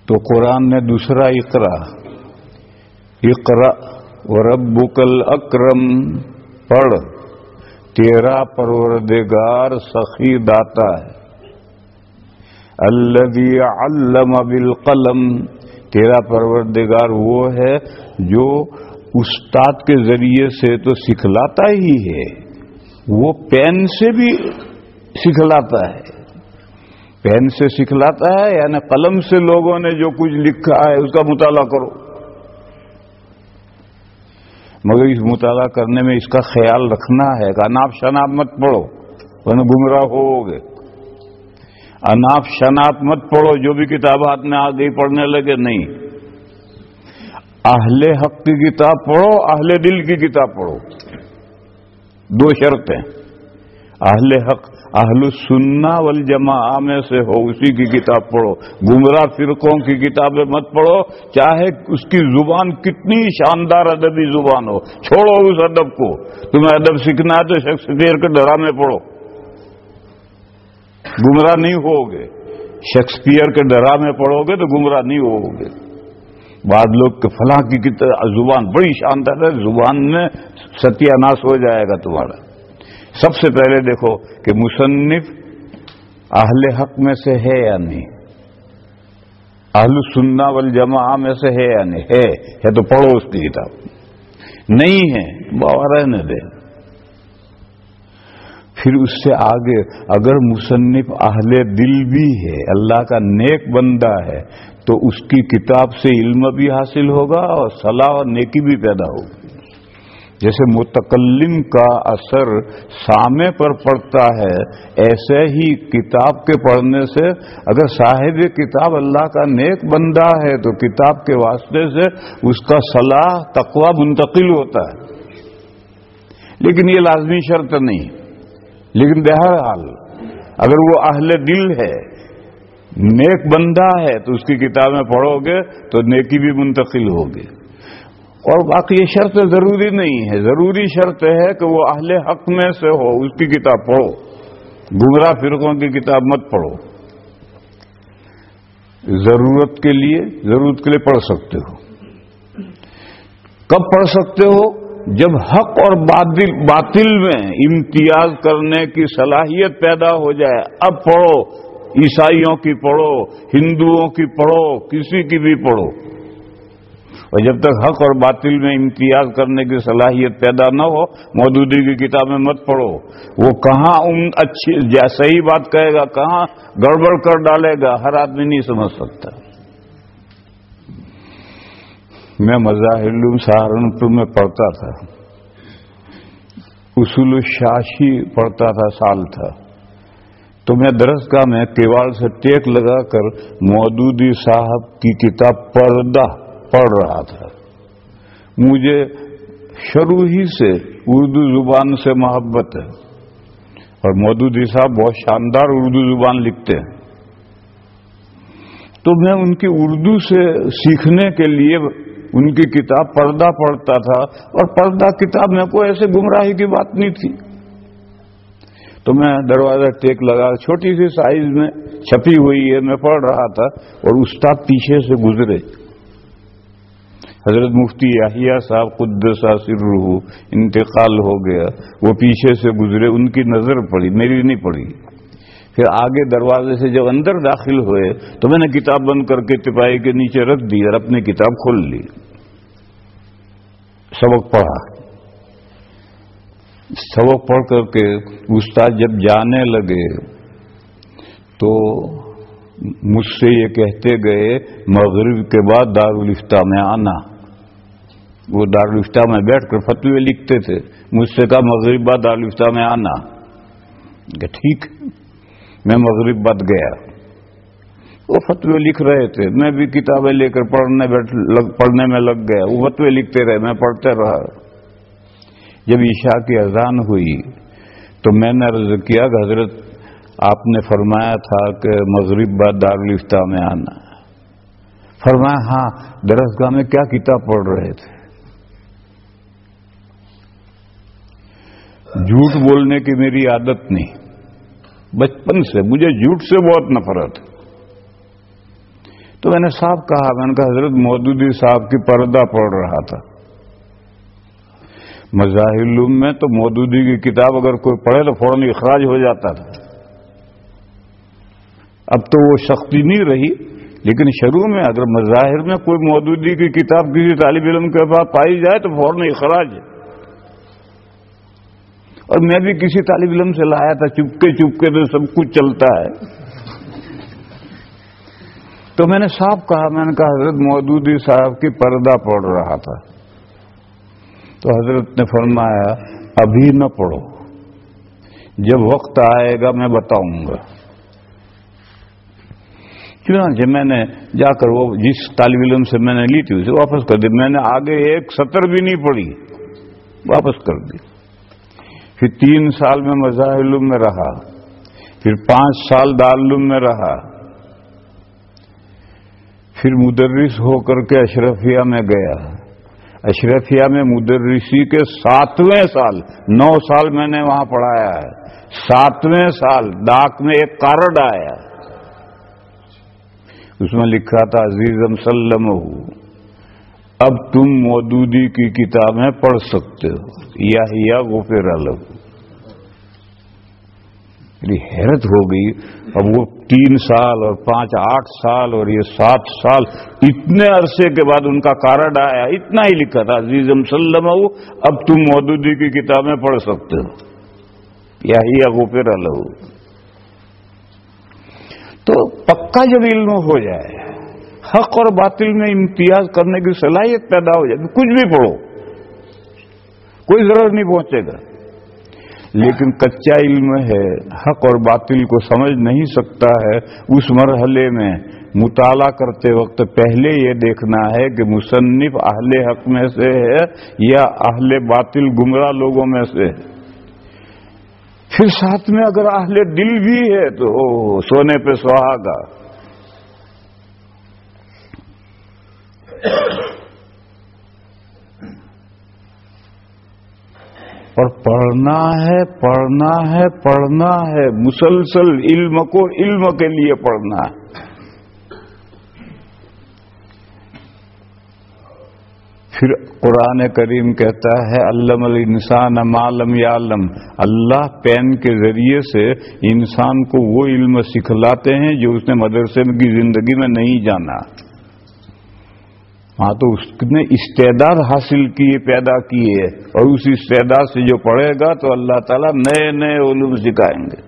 تو قرآن نے دوسرا اقرا وربک الاکرم پڑھ، تیرا پروردگار سخی داتا ہے، الذی علم بالقلم، تیرا پروردگار وہ ہے جو استاد کے ذریعے سے تو سکھلاتا ہی ہے، وہ پین سے بھی سکھلاتا ہے، پین سے سکھلاتا ہے یعنی قلم سے لوگوں نے جو کچھ لکھا ہے اس کا مطالعہ کرو، مگر اس مطالعہ کرنے میں اس کا خیال رکھنا ہے کہ اناپ شناپ مت پڑھو ورنہ گمراہ ہوگے، اناپ شناپ مت پڑھو، جو بھی کتاب ہاتھ میں آ گئی پڑھنے لگے، نہیں، اہل حق کی کتاب پڑھو، اہل دل کی کتاب پڑھو، دو شرطیں، اہل حق اہل السنہ والجماعہ میں سے ہو اسی کی کتاب پڑھو، گمراہ فرقوں کی کتابیں مت پڑھو، چاہے اس کی زبان کتنی شاندار ادبی زبان ہو، چھوڑو اس ادب کو، تمہیں ادب سیکھنا ہے تو شیکسپیئر کے ڈرامے پڑھو، گمراہ نہیں ہوگے، شیکسپیئر کے ڈرامے پڑھو گے تو گمراہ نہیں ہوگے۔ بعض لوگ کہ فلاں کی زبان بڑی شاندار ہے، زبان میں ستیہ ناش ہو جائے گا تمہارا۔ سب سے پہلے دیکھو کہ مصنف اہل حق میں سے ہے یا نہیں، اہل السنہ والجماعہ میں سے ہے یا نہیں، ہے تو پڑھو اس کی کتاب، نہیں ہے باور رہنے دے۔ پھر اس سے آگے اگر مصنف اہل دل بھی ہے، اللہ کا نیک بندہ ہے، تو اس کی کتاب سے علم بھی حاصل ہوگا اور صلاح اور نیکی بھی پیدا ہوگی۔ جیسے متکلم کا اثر سامع پر پڑتا ہے، ایسے ہی کتاب کے پڑھنے سے اگر صاحب کتاب اللہ کا نیک بندہ ہے تو کتاب کے واسطے سے اس کا صلاح تقوی منتقل ہوتا ہے، لیکن یہ لازمی شرط نہیں، لیکن بہرحال اگر وہ اہل دل ہے، نیک بندہ ہے، تو اس کی کتابیں پڑھو گے تو نیکی بھی منتقل ہوگی۔ اور باقی یہ شرط ضروری نہیں ہے، ضروری شرط ہے کہ وہ اہل حق میں سے ہو، اس کی کتاب پڑھو، گمراہ فرقوں کی کتاب مت پڑھو۔ ضرورت کے لیے پڑھ سکتے ہو۔ کب پڑھ سکتے ہو؟ جب حق اور باطل میں امتیاز کرنے کی صلاحیت پیدا ہو جائے، اب پڑھو، عیسائیوں کی پڑھو، ہندوؤں کی پڑھو، کسی کی بھی پڑھو، اور جب تک حق اور باطل میں امتیاز کرنے کی صلاحیت پیدا نہ ہو مودودی کی کتابیں مت پڑھو۔ وہ کہاں اچھی صحیح بات کہے گا، کہاں گڑبڑ کر ڈالے گا، ہر آدمی نہیں سمجھ سکتا۔ میں مظاہر العلوم سہارنپور میں پڑھتا تھا، اصول الشاشی پڑھتا تھا، سال تھا، تو میں درسگاہ میں کیواڑ سے ٹیک لگا کر مودودی صاحب کی کتاب پردہ پڑھ رہا تھا۔ مجھے شروع ہی سے اردو زبان سے محبت ہے، اور مودودی صاحب بہت شاندار اردو زبان لکھتے ہیں، تو میں ان کی اردو سے سیکھنے کے لیے ان کی کتاب پردہ پڑھتا تھا، اور پردہ کتاب میں کوئی ایسے گمراہی کی بات نہیں تھی، تو میں دروازہ ٹیک لگا، چھوٹی سی سائز میں چھپی ہوئی ہے، میں پڑھ رہا تھا، اور استاد پیچھے سے گزرے، حضرت مفتی یحییٰ صاحب قدس سرہ انتقال ہو گیا، وہ پیچھے سے گزرے، ان کی نظر پڑی، میری نہیں پڑی۔ پھر آگے دروازے سے جب اندر داخل ہوئے تو میں نے کتاب بند کر کے تپائی کے نیچے رکھ دی اور اپنی کتاب کھول لی، سبق پڑھا۔ سبق پڑھ کر کے استاد جب جانے لگے تو مجھ سے یہ کہتے گئے مغرب کے بعد دارالفتاح میں آنا۔ وہ دارالفتاح میں بیٹھ کر فتوے لکھتے تھے، مجھ سے کہا مغرب بعد دارالفتاح میں آنا، کہ ٹھیک۔ میں مغرب بعد گیا، وہ فتوے لکھ رہے تھے، میں بھی کتابیں لے کر پڑھنے میں لگ گیا، وہ فتوے لکھتے رہے، میں پڑھتے رہا۔ جب عشاء کی اذان ہوئی تو میں نے عرض کیا کہ حضرت آپ نے فرمایا تھا کہ مغرب بعد دارالفتاح میں آنا۔ فرمایا ہاں، درسگاہ میں کیا کتاب پڑھ رہے تھے؟ جھوٹ بولنے کی میری عادت نہیں، بچپن سے مجھے جھوٹ سے بہت نفرت ہے، تو میں نے صاحب کہا، میں نے کہا حضرت مودودی صاحب کی پردہ پڑھ رہا تھا۔ مظاہر العلوم میں تو مودودی کی کتاب اگر کوئی پڑھے تو فوراً اخراج ہو جاتا تھا۔ اب تو وہ سختی نہیں رہی، لیکن شروع میں اگر مظاہر میں کوئی مودودی کی کتاب کسی طالب علم کے پاس پائی جائے تو فوراً اخراج ہے۔ اور میں بھی کسی طالب علم سے لایا تھا، چپکے تو سب کچھ چلتا ہے۔ تو میں نے صاحب کہا، میں نے کہا حضرت مودودی صاحب کی پردہ پڑھ رہا تھا۔ تو حضرت نے فرمایا ابھی نہ پڑھو، جب وقت آئے گا میں بتاؤں گا۔ چنانچہ میں نے جا کر وہ جس طالب علم سے میں نے لی تھی اسے واپس کر دی۔ میں نے آگے ایک سطر بھی نہیں پڑھی، واپس کر دی۔ پھر 3 سال میں مظاہر العلوم میں رہا، پھر 5 سال دارالعلوم میں رہا، پھر مدرس ہو کر کے اشرفیہ میں گیا۔ اشرفیہ میں مدرسی کے 7ویں سال، 9 سال میں نے وہاں پڑھایا ہے، 7ویں سال ڈاک میں ایک کارڈ آیا، اس میں لکھا تھا عزیزم سلم، اب تم مودودی کی کتابیں پڑھ سکتے ہو، یا غفر لہ۔ میری حیرت ہو گئی۔ اب وہ 3 سال اور 5 8 سال اور یہ 7 سال، اتنے عرصے کے بعد ان کا کارڈ آیا، اتنا ہی لکھا تھا عزیزم سلم، اب تم مودودی کی کتابیں پڑھ سکتے ہو، یا غفر لہ۔ تو پکا جب علم ہو جائے، حق اور باطل میں امتیاز کرنے کی صلاحیت پیدا ہو جائے، کچھ بھی پڑھو، کوئی ضرر نہیں پہنچے گا۔ لیکن کچا علم ہے، حق اور باطل کو سمجھ نہیں سکتا ہے، اس مرحلے میں مطالعہ کرتے وقت پہلے یہ دیکھنا ہے کہ مصنف اہل حق میں سے ہے یا اہل باطل گمراہ لوگوں میں سے ہے۔ پھر ساتھ میں اگر اہل دل بھی ہے تو سونے پہ سہاگا۔ اور پڑھنا ہے مسلسل، علم کو علم کے لیے پڑھنا ہے۔ پھر قرآن کریم کہتا ہے علم الانسان ما لم یعلم، اللہ پین کے ذریعے سے انسان کو وہ علم سکھلاتے ہیں جو اس نے مدرسے کی زندگی میں نہیں جانا۔ ہاں تو اس نے استعداد حاصل کیے، پیدا کیے، اور اس استعداد سے جو پڑھے گا تو اللہ تعالیٰ نئے نئے علوم سکھائیں گے۔